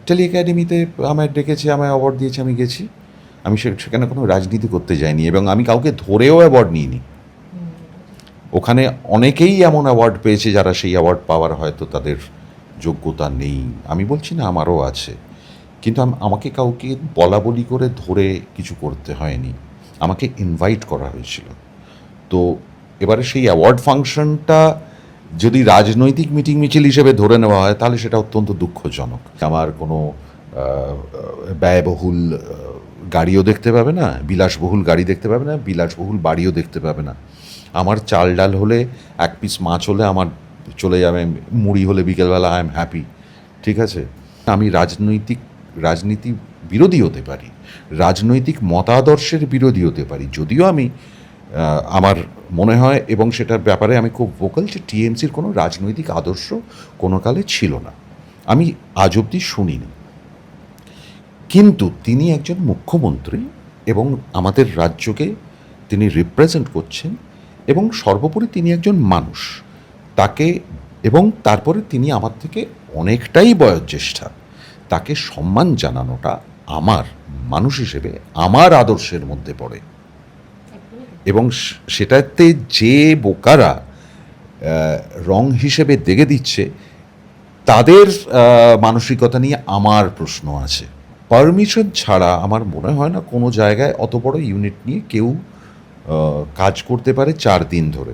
Tele একাডেমিতে আমায় ডেকেছে, আমায় অ্যাওয়ার্ড দিয়েছে, আমি গেছি। আমি সেখানে কোনো রাজনীতি করতে যাইনি এবং আমি কাউকে ধরেও অ্যাওয়ার্ড নিইনি। ওখানে অনেকেই এমন অ্যাওয়ার্ড পেয়েছে যারা সেই অ্যাওয়ার্ড পাওয়ার হয়তো তাদের যোগ্যতা নেই। আমি বলছি না আমারও আছে, কিন্তু আমাকে কাউকে বলা বলি করে ধরে কিছু করতে হয়নি, আমাকে ইনভাইট করা হয়েছিল। তো এবারে সেই অ্যাওয়ার্ড ফাংশনটা যদি রাজনৈতিক মিটিং মিছিল হিসেবে ধরে নেওয়া হয় তাহলে সেটা অত্যন্ত দুঃখজনক। আমার কোনো ব্যয়বহুল গাড়িও দেখতে পাবে না, বিলাসবহুল গাড়ি দেখতে পাবে না, বিলাসবহুল বাড়িও দেখতে পাবে না। আমার চাল ডাল হলে, এক পিস মাছ হলে আমার চলে যাবে, মুড়ি হলে বিকেলবেলা আই এম হ্যাপি। ঠিক আছে, আমি রাজনীতি বিরোধী হতে পারি, রাজনৈতিক মতাদর্শের বিরোধী হতে পারি, যদিও আমি আমার মনে হয় এবং সেটার ব্যাপারে আমি খুব ভোকাল যে টিএমসির কোনো রাজনৈতিক আদর্শ কোনো কালে ছিল না, আমি আজ অবধি শুনিনি। কিন্তু তিনি একজন মুখ্যমন্ত্রী এবং আমাদের রাজ্যকে তিনি রিপ্রেজেন্ট করছেন এবং সর্বোপরি তিনি একজন মানুষ। তাকে এবং তারপরে তিনি আমার থেকে অনেকটাই বয়োজ্যেষ্ঠা, তাকে সম্মান জানানোটা আমার মানুষ হিসেবে আমার আদর্শের মধ্যে পড়ে। এবং সেটাতে যে বোকারা রং হিসেবে দেখে দিচ্ছে তাদের মানসিকতা নিয়ে আমার প্রশ্ন আছে। পারমিশন ছাড়া আমার মনে হয় না কোনো জায়গায় অত বড় ইউনিট নিয়ে কেউ কাজ করতে পারে 4 দিন ধরে।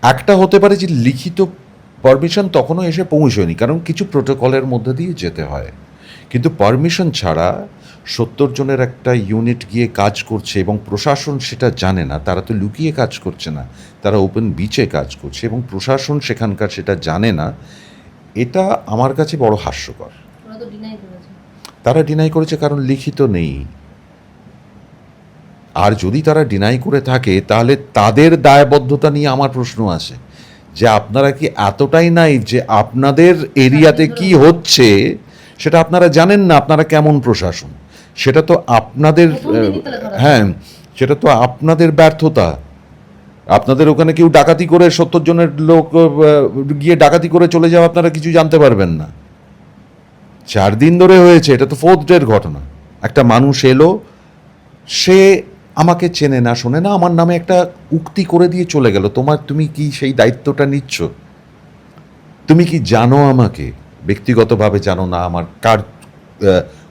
একটা হতে পারে যে লিখিত পারমিশন তখনও এসে পৌঁছয়নি, কারণ কিছু প্রোটোকলের মধ্যে দিয়ে যেতে হয়, কিন্তু পারমিশন ছাড়া 70 জনের একটা ইউনিট গিয়ে কাজ করছে এবং প্রশাসন সেটা জানে না। তারা তো লুকিয়ে কাজ করছে না, তারা ওপেন বিচে কাজ করছে এবং প্রশাসন সেখানকার সেটা জানে না। এটা আমার কাছে বড় হাস্যকর। তারা ডিনাই করেছে কারণ লিখিত নেই। আর যদি তারা ডিনাই করে থাকে তাহলে তাদের দায়বদ্ধতা নিয়ে আমার প্রশ্ন আছে যে আপনারা কি এতটাই নাই যে আপনাদের এরিয়াতে কি হচ্ছে সেটা আপনারা জানেন না? আপনারা কেমন প্রশাসন, সেটা তো আপনাদের, হ্যাঁ, সেটা তো আপনাদের ব্যর্থতা। আপনাদের ওখানে কেউ ডাকাতি করে 70 জনের লোক গিয়ে ডাকাতি করে চলে যাওয়া, আপনারা কিছু জানতে পারবেন না। 4 দিন ধরে হয়েছে, এটা তো 4th ডের ঘটনা। একটা মানুষ এলো, সে আমাকে চেনে না শোনে না, আমার নামে একটা উক্তি করে দিয়ে চলে গেল। তুমি কি সেই দায়িত্বটা নিচ্ছ? তুমি কি জানো আমাকে ব্যক্তিগতভাবে? জানো না আমার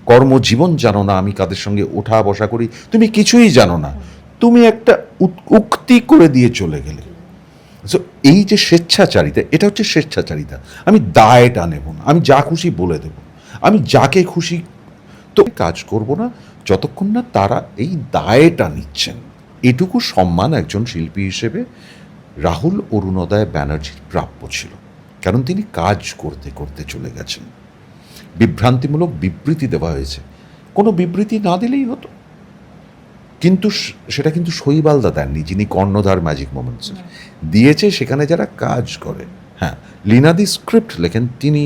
কর্মজীবন, জানো না আমি কাদের সঙ্গে ওঠা বসা করি, তুমি কিছুই জানো না, তুমি একটা উক্তি করে দিয়ে চলে গেলে। সো এই যে স্বেচ্ছাচারিতা, এটা হচ্ছে স্বেচ্ছাচারিতা। আমি দায়টা নেব না, আমি যা খুশি বলে দেব, আমি যাকে খুশি তো কাজ করব না যতক্ষণ না তারা এই দায়টা নিচ্ছেন। এটুকু সম্মান একজন শিল্পী হিসেবে রাহুল অরুণোদয় ব্যানার্জির প্রাপ্য ছিল, কারণ তিনি কাজ করতে করতে চলে গেছেন। বিভ্রান্তিমূলক বিবৃতি দেওয়া হয়েছে, কোনো বিবৃতি না দিলেই হতো, কিন্তু সেটা কিন্তু শৈবালদা দেননি, যিনি কর্ণধার ম্যাজিক মোমেন্টসের। দিয়েছে সেখানে যারা কাজ করে। হ্যাঁ, লীনাদি স্ক্রিপ্ট লেখেন, তিনি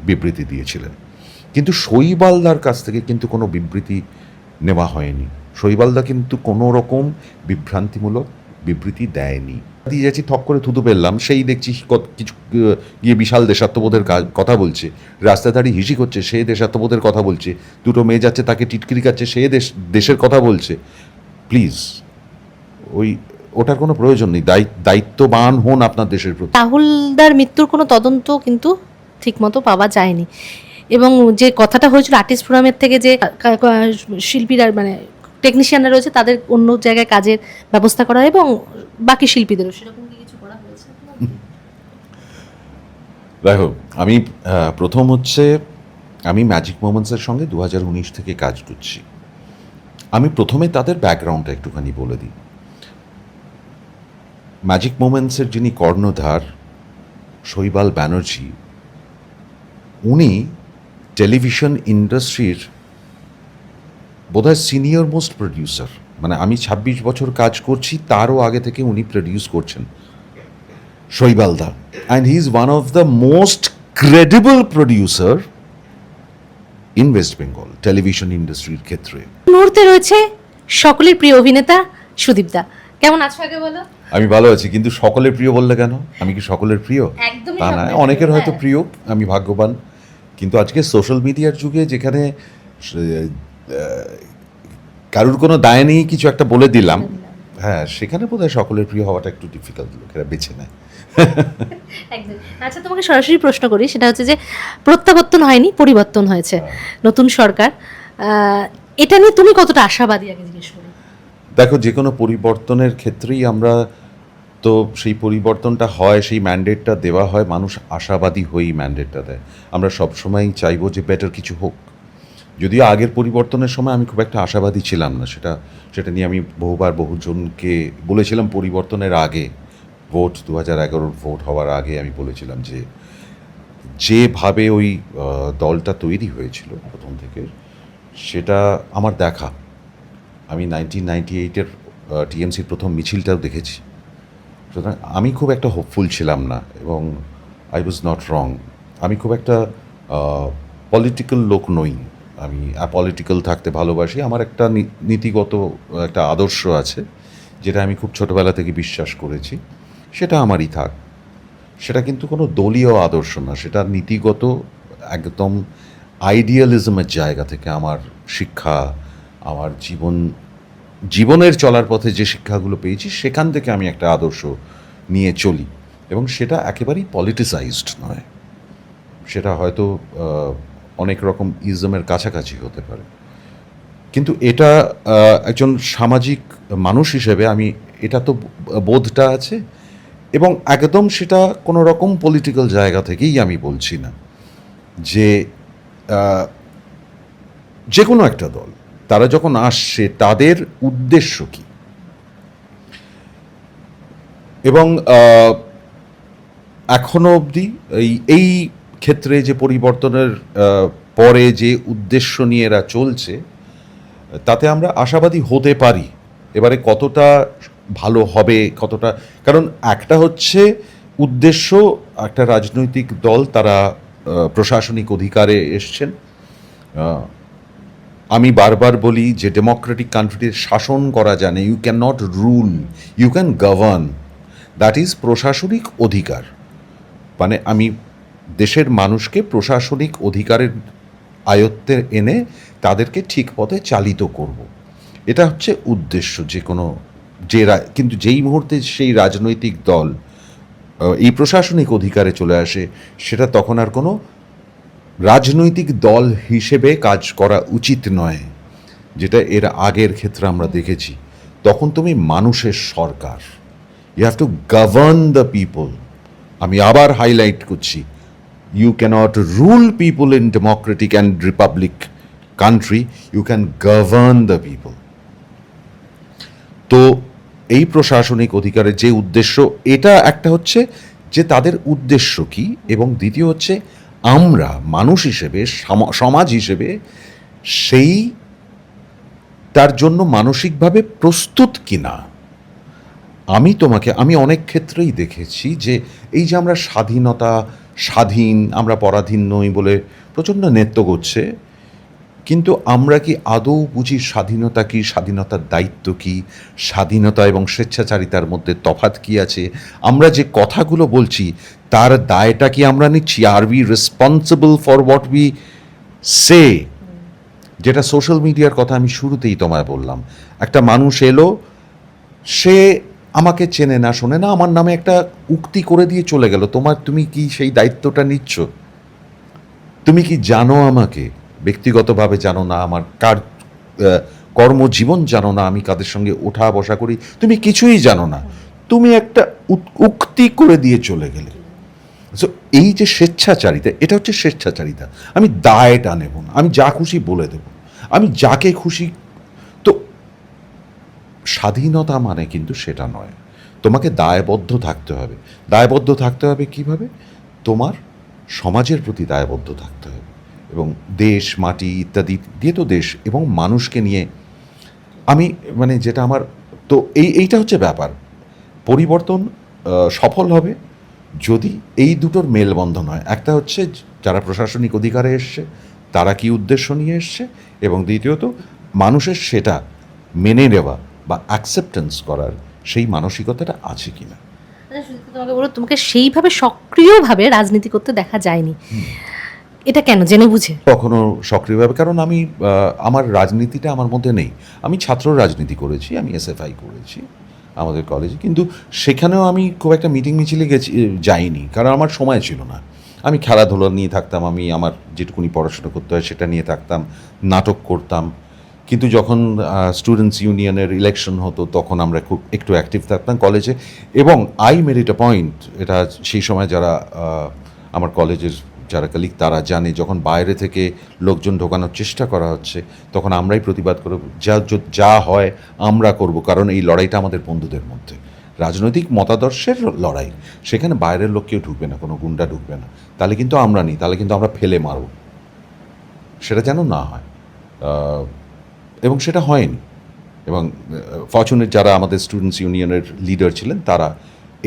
বিবৃতি দিয়েছিলেন, কিন্তু শৈবালদার কাছ থেকে কিন্তু কোনো বিবৃতি নেওয়া হয়নি। শৈবালদা কিন্তু কোনো রকম বিভ্রান্তিমূলক বিবৃতি দেয়নি। দিয়ে যাচ্ছি, থক করে থুতু পেলাম, সেই দেখছি কিছু গিয়ে বিশাল দেশাত্মবোধের কথা বলছে, রাস্তায় দাঁড়িয়ে হিসি করছে, সে দেশাত্মবোধের কথা বলছে, দুটো মেয়ে যাচ্ছে তাকে টিটকিরি কাচ্ছে, সে দেশের কথা বলছে। প্লিজ, ওটার কোনো প্রয়োজন নেই। দায়িত্ববান হন আপনার দেশের প্রতি। রাহুলদার মৃত্যুর কোনো তদন্ত কিন্তু ঠিকমতো পাওয়া যায়নি, এবং যে কথাটা হয়েছিল আর্টিস্ট ফোরামের থেকে যে শিল্পীরা মানে টেকনিশিয়ানরা রয়েছে তাদের অন্য জায়গায় কাজের ব্যবস্থা করা হয় এবং বাকি শিল্পীদেরও সেরকম কি কিছু করা হয়েছে? দেখো, আমি প্রথম হচ্ছে আমি ম্যাজিক মোমেন্টসের সঙ্গে 2019 থেকে কাজ করছি। আমি প্রথমে তাদের ব্যাকগ্রাউন্ডটা একটুখানি বলে দিই। ম্যাজিক মোমেন্টসের যিনি কর্ণধার শৈবাল ব্যানার্জি, উনি টেলিভিশন ইন্ডাস্ট্রির বোধহয় সিনিয়র মোস্ট প্রডিউসার। মানে আমি 26 বছর কাজ করছি, তারও আগে থেকে উনি প্রডিউস করছেন, শৈবালদা। And he is one of the most credible producer in West Bengal television ইন্ডাস্ট্রির ক্ষেত্রে। মুহূর্তে রয়েছে সকলের প্রিয় অভিনেতা সুদীপদা। কেমন আছো আগে বলো? আমি ভালো আছি, কিন্তু সকলের প্রিয় বললে কেন? আমি কি সকলের প্রিয়? একদমই তা না, সকলের অনেকের প্রিয়, হয়তো হ্যাঁ। প্রিয়, আমি ভাগ্যবান। কিন্তু আজকে সোশ্যাল মিডিয়ার যুগে যেখানে কারুর কোনো দায় নেই, কিছু একটা বলে দিলাম, হ্যাঁ, সেখানে বোধহয় সকলের প্রিয় হওয়াটা একটু ডিফিকাল্ট, লোকেরা বেছে নেয়। একদম। আচ্ছা, তোমাকে সরাসরি প্রশ্ন করি, সেটা হচ্ছে যে প্রত্যাবর্তন হয়নি, পরিবর্তন হয়েছে, নতুন সরকার, এটা নিয়ে তুমি কতটা আশাবাদী আগে জিজ্ঞেস করি। দেখো, যে কোনো পরিবর্তনের ক্ষেত্রেই আমরা তো সেই পরিবর্তনটা হয়, সেই ম্যান্ডেটটা দেওয়া হয়, মানুষ আশাবাদী হয়েই ম্যান্ডেটটা দেয়। আমরা সবসময়ই চাইবো যে বেটার কিছু হোক। যদিও আগের পরিবর্তনের সময় আমি খুব একটা আশাবাদী ছিলাম না, সেটা নিয়ে আমি বহুবার বহুজনকে বলেছিলাম। পরিবর্তনের আগে, ভোট 2011 ভোট হওয়ার আগে আমি বলেছিলাম যে যেভাবে ওই দলটা তৈরি হয়েছিল প্রথম থেকে, সেটা আমার দেখা। আমি 1998-এর টিএমসির প্রথম মিছিলটাও দেখেছি। সুতরাং আমি খুব একটা হোপফুল ছিলাম না, এবং আই ওয়াজ নট রং। আমি খুব একটা পলিটিক্যাল লোক নই, আমি অ্যাপলিটিক্যাল থাকতে ভালোবাসি। আমার একটা নীতিগত একটা আদর্শ আছে, যেটা আমি খুব ছোটোবেলা থেকে বিশ্বাস করেছি, সেটা আমারই থাক। সেটা কিন্তু কোনো দলীয় আদর্শ না, সেটা নীতিগত, একদম আইডিয়ালিজমের জায়গা থেকে আমার শিক্ষা, আমার জীবনের চলার পথে যে শিক্ষাগুলো পেয়েছি, সেখান থেকে আমি একটা আদর্শ নিয়ে চলি, এবং সেটা একেবারেই পলিটিসাইজড নয়। সেটা হয়তো অনেক রকম ইজমের কাছাকাছি হতে পারে, কিন্তু এটা একজন সামাজিক মানুষ হিসেবে আমি, এটা তো বোধটা আছে, এবং একদম সেটা কোনো রকম পলিটিক্যাল জায়গা থেকেই আমি বলছি না যে যে কোনো একটা দল তারা যখন আসছে তাদের উদ্দেশ্য কী, এবং এখনো অবধি এই ক্ষেত্রে যে পরিবর্তনের পরে যে উদ্দেশ্য নিয়ে এরা চলছে, তাতে আমরা আশাবাদী হতে পারি। এবারে কতটা ভালো হবে, কতটা, কারণ একটা হচ্ছে উদ্দেশ্য, একটা রাজনৈতিক দল তারা প্রশাসনিক অধিকারে এসছেন। আমি বারবার বলি যে ডেমোক্রেটিক কান্ট্রিতে শাসন করা যায় না, you can not rule, you can govern. That is প্রশাসনিক অধিকার, মানে আমি দেশের মানুষকে প্রশাসনিক অধিকারের আয়ত্তে এনে তাদেরকে ঠিক পথে চালিত করব। এটা হচ্ছে উদ্দেশ্য যে কোনো, কিন্তু যেই মুহূর্তে সেই রাজনৈতিক দল এই প্রশাসনিক অধিকারে চলে আসে, সেটা তখন আর কোনো রাজনৈতিক দল হিসেবে কাজ করা উচিত নয়, যেটা এর আগের ক্ষেত্রে আমরা দেখেছি। তখন তুমি মানুষের সরকার, you have to govern the people. আমি আবার হাইলাইট করছি, you can't rule people in democratic and republic country, you can govern the people. তো এই প্রশাসনিক অধিকারের যে উদ্দেশ্য, এটা একটা হচ্ছে যে তাদের উদ্দেশ্য কী, এবং দ্বিতীয় হচ্ছে আমরা মানুষ হিসেবে, সমাজ হিসেবে সেই তার জন্য মানসিকভাবে প্রস্তুত কিনা। আমি অনেক ক্ষেত্রেই দেখেছি যে এই যে আমরা স্বাধীন, আমরা পরাধীন নই বলে প্রচণ্ড নেত্য করছে, কিন্তু আমরা কি আদৌ বুঝি স্বাধীনতা কী, স্বাধীনতার দায়িত্ব কী, স্বাধীনতা এবং স্বেচ্ছাচারিতার মধ্যে তফাৎ কী আছে? আমরা যে কথাগুলো বলছি তার দায়টা কি আমরা নিচ্ছি? Are we responsible for what we say? যেটা সোশ্যাল মিডিয়ার কথা আমি শুরুতেই তোমায় বললাম, একটা মানুষ এলো, সে আমাকে চেনে না, শোনে না, আমার নামে একটা উক্তি করে দিয়ে চলে গেল। তুমি কি সেই দায়িত্বটা নিচ্ছ? তুমি কি জানো আমাকে? ব্যক্তিগতভাবে জানো না, আমার কর্মজীবন জানো না, আমি কাদের সঙ্গে ওঠা বসা করি, তুমি কিছুই জানো না, তুমি একটা উক্তি করে দিয়ে চলে গেলে। সো এই যে স্বেচ্ছাচারিতা, এটা হচ্ছে স্বেচ্ছাচারিতা। আমি দায়টা নেব না, আমি যা খুশি বলে দেব, আমি যাকে খুশি। তো স্বাধীনতা মানে কিন্তু সেটা নয়, তোমাকে দায়বদ্ধ থাকতে হবে। দায়বদ্ধ থাকতে হবে কিভাবে? তোমার সমাজের প্রতি দায়বদ্ধ থাকতে হবে, এবং দেশ, মাটি ইত্যাদি দিয়ে তো দেশ এবং মানুষকে নিয়ে আমি, মানে যেটা আমার, তো এইটা হচ্ছে ব্যাপার। পরিবর্তন সফল হবে যদি এই দুটোর মেলবন্ধন হয়। একটা হচ্ছে যারা প্রশাসনিক অধিকারে এসছে তারা কি উদ্দেশ্য নিয়ে এসছে, এবং দ্বিতীয়ত মানুষের সেটা মেনে নেওয়া বা অ্যাকসেপ্টেন্স করার সেই মানসিকতাটা আছে কিনা। তোমাকে বলো, তোমাকে সেইভাবে সক্রিয়ভাবে রাজনীতি করতে দেখা যায়নি, এটা কেন, জেনে বুঝে? কখনো সক্রিয়ভাবে, কারণ আমি আমার রাজনীতিটা আমার মধ্যে নেই। আমি ছাত্র রাজনীতি করেছি, আমি এসএফআই করেছি আমাদের কলেজে, কিন্তু সেখানেও আমি খুব একটা মিটিং মিছিলে যাইনি, কারণ আমার সময় ছিল না। আমি খেলাধুলা নিয়ে থাকতাম, আমি আমার যেটুকুনি পড়াশোনা করতে হয় সেটা নিয়ে থাকতাম, নাটক করতাম। কিন্তু যখন স্টুডেন্টস ইউনিয়নের ইলেকশন হতো তখন আমরা খুব একটু অ্যাক্টিভ থাকতাম কলেজে। এবং I made it a point, এটা সেই সময় যারা আমার কলেজের যারা কালিগ তারা জানে, যখন বাইরে থেকে লোকজন ঢোকানোর চেষ্টা করা হচ্ছে তখন আমরাই প্রতিবাদ করব, যা হয় আমরা করব, কারণ এই লড়াইটা আমাদের বন্ধুদের মধ্যে, রাজনৈতিক মতাদর্শের লড়াই। সেখানে বাইরের লোক কেউ ঢুকবে না, কোনো গুন্ডা ঢুকবে না, তাহলে কিন্তু আমরা নিই, তাহলে কিন্তু আমরা ফেলে মারব, সেটা যেন না হয়। এবং সেটা হয়নি। এবং ফরচুনেট যারা আমাদের স্টুডেন্টস ইউনিয়নের লিডার ছিলেন, তারা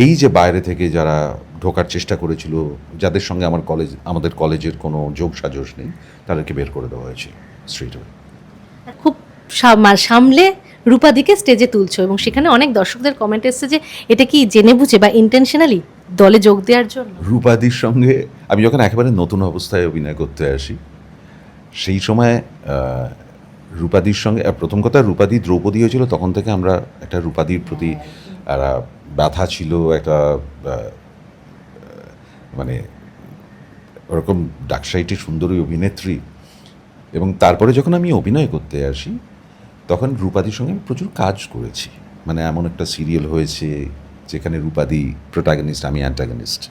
এই যে বাইরে থেকে যারা ঢোকার চেষ্টা করেছিল, যাদের সঙ্গে আমাদের কলেজের কোনো যোগ সাজস নেই, তাদেরকে বের করে দেওয়া হয়েছিল স্ট্রেটওয়ে। খুব সামলে রূপাদিকে স্টেজে তুলছো, এবং সেখানে অনেক দর্শকদের কমেন্ট এসেছে যে এটা কি জেনে বুঝে বা ইন্টেনশনালি দলে যোগ দেওয়ার জন্য? রূপাদির সঙ্গে আমি যখন একেবারে নতুন অবস্থায় অভিনয় করতে আসি, সেই সময় রূপাদির সঙ্গে প্রথম কথা, রূপাদি দ্রৌপদী হয়েছিল, তখন থেকে আমরা একটা রূপাদির প্রতি একটা ব্যথা ছিল, একটা মানে ওরকম ডাকসাইটে সুন্দরী অভিনেত্রী। এবং তারপরে যখন আমি অভিনয় করতে আসি তখন রূপাদির সঙ্গে আমি প্রচুর কাজ করেছি। মানে এমন একটা সিরিয়াল হয়েছে যেখানে রূপাদি প্রোটাগনিস্ট, আমি অ্যান্টাগনিস্ট।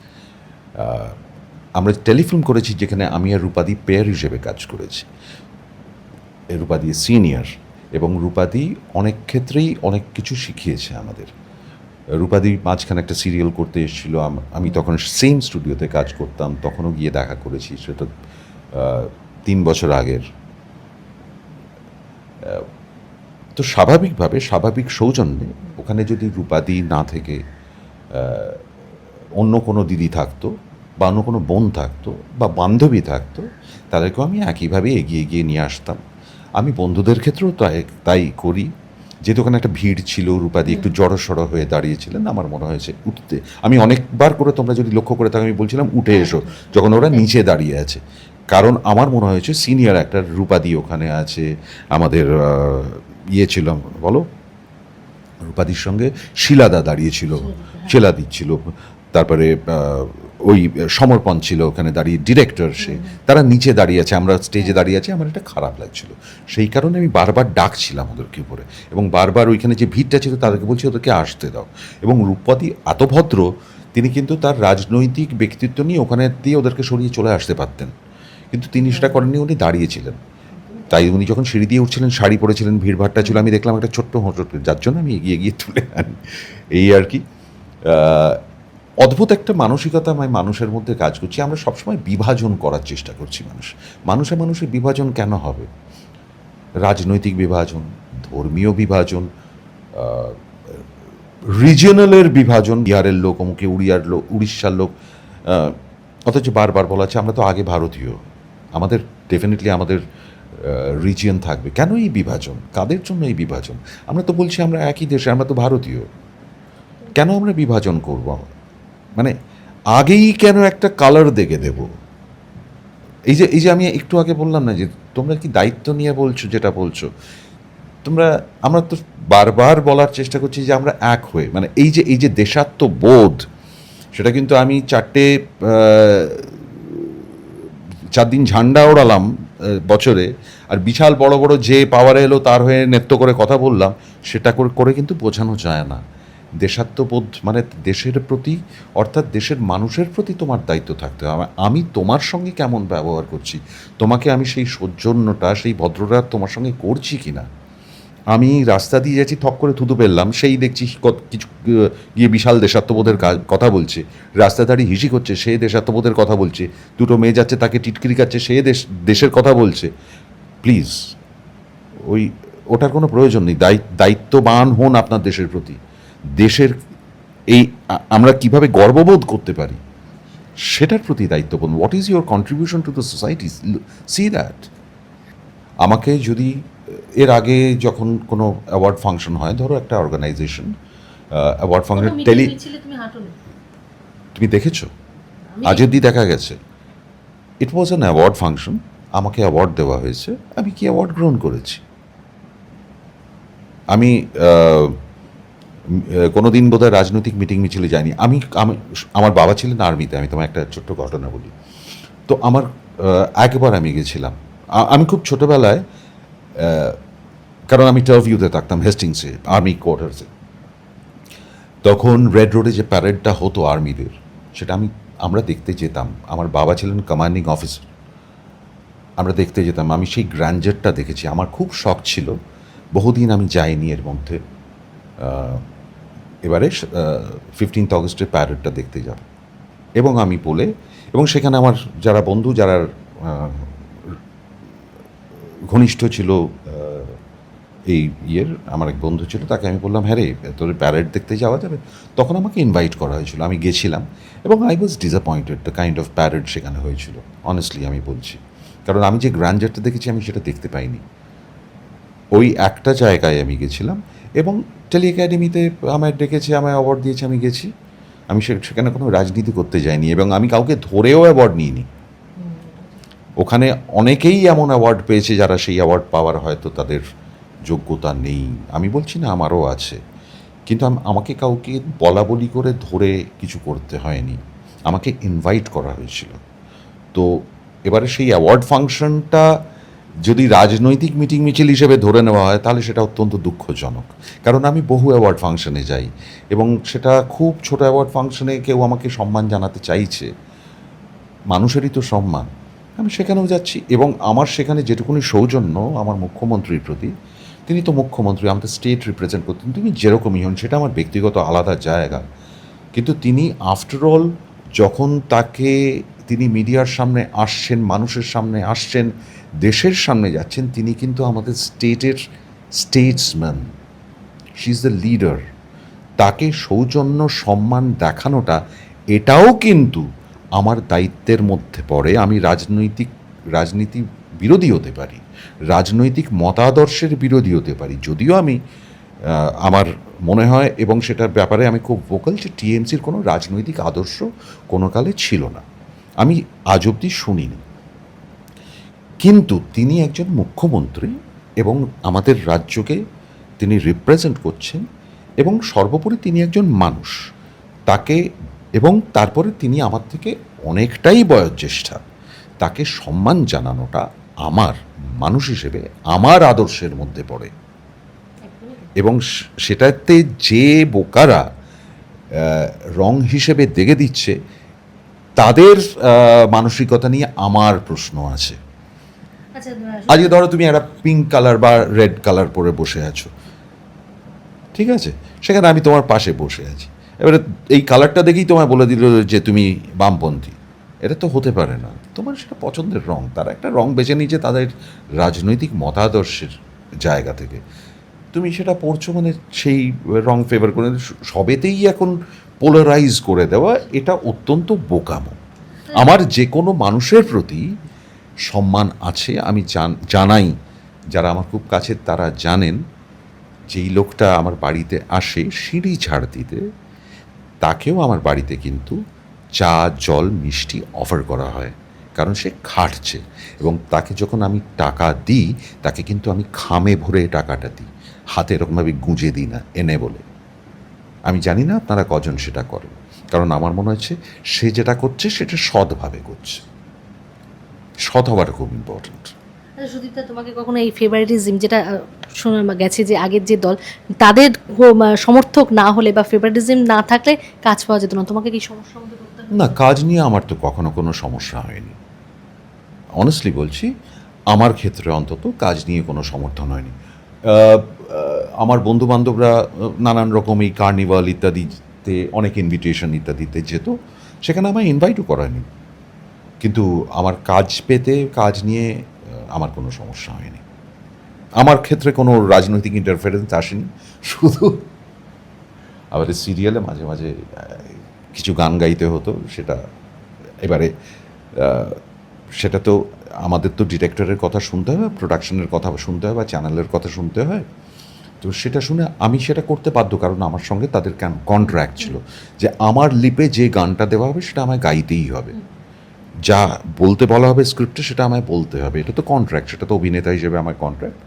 আমরা টেলিফিল্ম করেছি যেখানে আমি আর রূপাদি পেয়ার হিসেবে কাজ করেছি। রূপাদি সিনিয়র, এবং রূপাদি অনেক ক্ষেত্রেই অনেক কিছু শিখিয়েছে আমাদের। রূপাদি মাঝখানে একটা সিরিয়াল করতে এসেছিলো, আমি তখন সেম স্টুডিওতে কাজ করতাম, তখনও গিয়ে দেখা করেছি, সেটা 3 বছর আগের। তো স্বাভাবিকভাবে, স্বাভাবিক সৌজন্যে ওখানে যদি রূপাদি না থেকে অন্য কোনো দিদি থাকতো বা অন্য কোনো বোন থাকতো বা বান্ধবী থাকতো, তাদেরকেও আমি একইভাবে এগিয়ে এগিয়ে নিয়ে আসতাম। আমি বন্ধুদের ক্ষেত্রেও তাই করি। যেহেতু ওখানে একটা ভিড় ছিল, রূপাদি একটু জড়সড় হয়ে দাঁড়িয়েছিলেন, আমার মনে হয়েছে উঠতে, আমি অনেকবার করে, তোমরা যদি লক্ষ্য করে থাকো, আমি বলছিলাম উঠে এসো যখন ওরা নিচে দাঁড়িয়ে আছে, কারণ আমার মনে হয়েছে সিনিয়র একটা রূপাদি ওখানে আছে। আমাদের ছিল, বলো, রূপাদির সঙ্গে শিলাদা দাঁড়িয়েছিল, চেলা দিচ্ছিল, তারপরে ওই সমর্পণ ছিল ওখানে দাঁড়িয়ে, ডিরেক্টর সে, তারা নিচে দাঁড়িয়ে আছে, আমরা স্টেজে দাঁড়িয়ে আছি, আমার এটা খারাপ লাগছিল। সেই কারণে আমি বারবার ডাকছিলাম ওদেরকে উপরে, এবং বারবার ওইখানে যে ভিড়টা ছিল তাদেরকে বলছি ওদেরকে আসতে দাও। এবং রূপপতি এত ভদ্র, তিনি কিন্তু তার রাজনৈতিক ব্যক্তিত্ব নিয়ে ওখানে দিয়ে ওদেরকে সরিয়ে চলে আসতে পারতেন, কিন্তু তিনি সেটা করেননি, উনি দাঁড়িয়েছিলেন। তাই উনি যখন সিঁড়ি দিয়ে উঠছিলেন, শাড়ি পরেছিলেন, ভিড়ভাড়টা ছিল, আমি দেখলাম একটা ছোট্ট হোঁচট, যার জন্য আমি এগিয়ে গিয়ে তুলে আনি, এই আর কি। অদ্ভুত একটা মানসিকতা আমি মানুষের মধ্যে কাজ করছি। আমরা সবসময় বিভাজন করার চেষ্টা করছি। মানুষের বিভাজন কেন হবে? রাজনৈতিক বিভাজন, ধর্মীয় বিভাজন, রিজিয়নালের বিভাজন, বিহারের লোক অমুকে, উড়িষ্যার লোক, অথচ বারবার বলা আছে আমরা তো আগে ভারতীয়, আমাদের ডেফিনেটলি আমাদের রিজিয়ন থাকবে। কেন এই বিভাজন? কাদের জন্য এই বিভাজন? আমরা তো বলছি আমরা একই দেশে, আমরা তো ভারতীয়, কেন আমরা বিভাজন করব? মানে আগেই কেন একটা কালার দেখে দেব? এই যে আমি একটু আগে বললাম না যে তোমরা কি দায়িত্ব নিয়ে বলছো, যেটা বলছো আমরা তো বারবার বলার চেষ্টা করছি যে আমরা এক হয়ে, মানে এই যে দেশাত্মবোধ, সেটা কিন্তু আমি 4 দিন ঝান্ডা ওড়ালাম বছরে, আর বিশাল বড় বড় যে পাওয়ারে এলো তার হয়ে নৃত্য করে কথা বললাম, সেটা করে কিন্তু বোঝানো যায় না। দেশাত্মবোধ মানে দেশের প্রতি, অর্থাৎ দেশের মানুষের প্রতি তোমার দায়িত্ব থাকতে হবে। আমি তোমার সঙ্গে কেমন ব্যবহার করছি, তোমাকে আমি সেই সৌজন্যটা, সেই ভদ্রতা তোমার সঙ্গে করছি কি না। আমি রাস্তা দিয়ে যাচ্ছি, থক করে থুতু ফেললাম, সেই দেখছি কিছু গিয়ে বিশাল দেশাত্মবোধের কথা বলছে, রাস্তা দাঁড়িয়ে হিসি করছে, সে দেশাত্মবোধের কথা বলছে, দুটো মেয়ে যাচ্ছে তাকে টিটকিরি কাচ্ছে, সে দেশের কথা বলছে। প্লিজ, ওটার কোনো প্রয়োজন নেই। দায়িত্ববান হন আপনার দেশের প্রতি। দেশের আমরা কিভাবে গর্ববোধ করতে পারি সেটার প্রতি দায়িত্ববোধ। What is your contribution to the society, see that. আমাকে যদি এর আগে যখন কোনো অ্যাওয়ার্ড ফাংশন হয়, ধরো একটা অর্গানাইজেশন অ্যাওয়ার্ড ফাংশন, তুমি দেখেছো? আজ অব্দি দেখা গেছে? ইট ওয়াজ অ্যান অ্যাওয়ার্ড ফাংশন, আমাকে অ্যাওয়ার্ড দেওয়া হয়েছে, আমি কি অ্যাওয়ার্ড গ্রহণ করেছি। আমি কোনো দিন বোধহয় রাজনৈতিক মিটিং মিছিলে যাইনি। আমি আমার বাবা ছিলেন আর্মিতে, আমি তোমার একটা ছোট্ট ঘটনা বলি। তো আমার একবার আমি গেছিলাম, আমি খুব ছোটোবেলায়, কারণ আমি টার্ভিউতে থাকতাম হেস্টিংসে, আর্মি কোয়ার্টার্সে। তখন রেড রোডে যে প্যারেডটা হতো আর্মিদের, সেটা আমরা দেখতে যেতাম। আমার বাবা ছিলেন কমান্ডিং অফিসার, আমরা দেখতে যেতাম। আমি সেই গ্র্যান্ডারটা দেখেছি, আমার খুব শখ ছিল। বহুদিন আমি যাইনি এর মধ্যে। এবারে 15th অগস্টের প্যারেডটা দেখতে যাব এবং আমি বলে, এবং সেখানে আমার যারা বন্ধু, যারা ঘনিষ্ঠ ছিল, এই আমার এক বন্ধু ছিল, তাকে আমি বললাম, হ্যাঁ রে, তোর প্যারেড দেখতে যাওয়া যাবে? তখন আমাকে ইনভাইট করা হয়েছিল, আমি গেছিলাম এবং I was disappointed the kind of parade সেখানে হয়েছিল, অনেস্টলি আমি বলছি। কারণ আমি যে গ্র্যান্ডারটা দেখেছি আমি সেটা দেখতে পাইনি। ওই একটা জায়গায় আমি গেছিলাম এবং টেলি একাডেমিতে আমায় ডেকেছে, আমায় অ্যাওয়ার্ড দিয়েছে, আমি গেছি। আমি সেখানে কোনো রাজনীতি করতে যাইনি এবং আমি কাউকে ধরেও অ্যাওয়ার্ড নিইনি। ওখানে অনেকেই এমন অ্যাওয়ার্ড পেয়েছে যারা সেই অ্যাওয়ার্ড পাওয়ার হয়তো তাদের যোগ্যতা নেই, আমি বলছি না, আমারও আছে, কিন্তু আমাকে কাউকে বলা বলি করে ধরে কিছু করতে হয়নি, আমাকে ইনভাইট করা হয়েছিল। তো এবারে সেই অ্যাওয়ার্ড ফাংশনটা যদি রাজনৈতিক মিটিং মিছিল হিসেবে ধরে নেওয়া হয় তাহলে সেটা অত্যন্ত দুঃখজনক। কারণ আমি বহু অ্যাওয়ার্ড ফাংশনে যাই এবং সেটা খুব ছোট অ্যাওয়ার্ড ফাংশনে কেউ আমাকে সম্মান জানাতে চাইছে, মানুষেরই তো সম্মান, আমি সেখানেও যাচ্ছি। এবং আমার সেখানে যেটুকুনি সৌজন্য আমার মুখ্যমন্ত্রীর প্রতি, তিনি তো মুখ্যমন্ত্রী, আমাদের স্টেট রিপ্রেজেন্ট করতেন, তিনি যেরকমই হন, সেটা আমার ব্যক্তিগত আলাদা জায়গা। কিন্তু তিনি আফটারঅল যখন তিনি মিডিয়ার সামনে আসছেন, মানুষের সামনে আসছেন, দেশের সামনে যাচ্ছেন, তিনি কিন্তু আমাদের স্টেটের Statesman, she is the leader. তাকে সৌজন্য সম্মান দেখানোটা, এটাও কিন্তু আমার দায়িত্বের মধ্যে পড়ে। আমি রাজনীতি বিরোধী হতে পারি, রাজনৈতিক মতাদর্শের বিরোধী হতে পারি, যদিও আমি আমার মনে হয় এবং সেটার ব্যাপারে আমি খুব ভোকাল, যে টিএমসির কোনো রাজনৈতিক আদর্শ কোনো কালে ছিল না, আমি আজ অবধি শুনিনি। কিন্তু তিনি একজন মুখ্যমন্ত্রী এবং আমাদের রাজ্যকে তিনি রিপ্রেজেন্ট করছেন এবং সর্বোপরি তিনি একজন মানুষ। এবং তারপরে তিনি আমার থেকে অনেকটাই বয়োজ্যেষ্ঠা, তাকে সম্মান জানানোটা আমার মানুষ হিসেবে আমার আদর্শের মধ্যে পড়ে। এবং সেটাতে যে বোকারা রং হিসেবে দেখে দিচ্ছে, তাদের মানসিকতা নিয়ে আমার প্রশ্ন আছে। আজকে ধরো তুমি একটা পিঙ্ক কালার বা রেড কালার পরে বসে আছো, ঠিক আছে, সেখানে আমি তোমার পাশে বসে আছি, এবারে এই কালারটা দেখেই তোমায় বলে দিল যে তুমি বামপন্থী, এটা তো হতে পারে না। তোমার সেটা পছন্দের রং, তারা একটা রং বেছে নিয়েছে তাদের রাজনৈতিক মতাদর্শের জায়গা থেকে, তুমি সেটা পড়ছো, মানে সেই রং ফেভার করে সবেতেই এখন পোলারাইজ করে দেওয়া, এটা অত্যন্ত বোকামো। আমার যে কোনো মানুষের প্রতি সম্মান আছে, আমি জানাই, যারা আমার খুব কাছের তারা জানেন, যেই লোকটা আমার বাড়িতে আসে সিঁড়ি ঝাড় দিতে, তাকেও আমার বাড়িতে কিন্তু চা, জল, মিষ্টি অফার করা হয়, কারণ সে খাটছে। এবং তাকে যখন আমি টাকা দিই, তাকে কিন্তু আমি খামে ভরে টাকাটা দিই, হাতে এরকমভাবে গুঁজে দিই না, এনে বলে। আমি জানি না আপনারা কজন সেটা করেন, কারণ আমার মনে হচ্ছে সে যেটা করছে সেটা সৎভাবে করছে, সৎ হওয়াটা খুব ইম্পর্ট্যান্ট। সুদীপ্তা, তোমাকে কখনো এই ফেভারিটিজম, যেটা শোনা গেছে যে আগের যে দল, তাদের সমর্থক না হলে বা ফেভারিটিজম না থাকলে কাজ পাওয়া যেত না, তোমাকে কি সমস্যার মধ্যে পড়তে হতো? না, কাজ নিয়ে আমার তো কখনো কোনো সমস্যা হয়নি, অনেস্টলি বলছি, আমার ক্ষেত্রে অন্তত কাজ নিয়ে কোনো সমর্থন হয়নি। আমার বন্ধুবান্ধবরা নানান রকম এই কার্নিভাল ইত্যাদিতে অনেক ইনভিটেশন ইত্যাদিতে যেত, সেখানে আমায় ইনভাইটও করায়নি, কিন্তু আমার কাজ নিয়ে আমার কোনো সমস্যা হয়নি। আমার ক্ষেত্রে কোনো রাজনৈতিক ইন্টারফারেন্স আসেনি, শুধু আবার সিরিয়ালে মাঝে মাঝে কিছু গান গাইতে হতো, সেটা তো আমাদের তো ডিরেক্টরের কথা শুনতে হয়, প্রোডাকশনের কথা শুনতে হয়, বা চ্যানেলের কথা শুনতে হয়। তো সেটা শুনে আমি সেটা করতে বাধ্য, কারণ আমার সঙ্গে তাদের কন্ট্রাক্ট ছিল যে আমার লিপে যে গানটা দেওয়া হবে সেটা আমায় গাইতেই হবে। যা বলতে বলা হবে স্ক্রিপ্টে সেটা আমায় বলতে হবে, এটা তো কন্ট্রাক্ট, সেটা তো অভিনেতা হিসেবে আমার কন্ট্রাক্ট।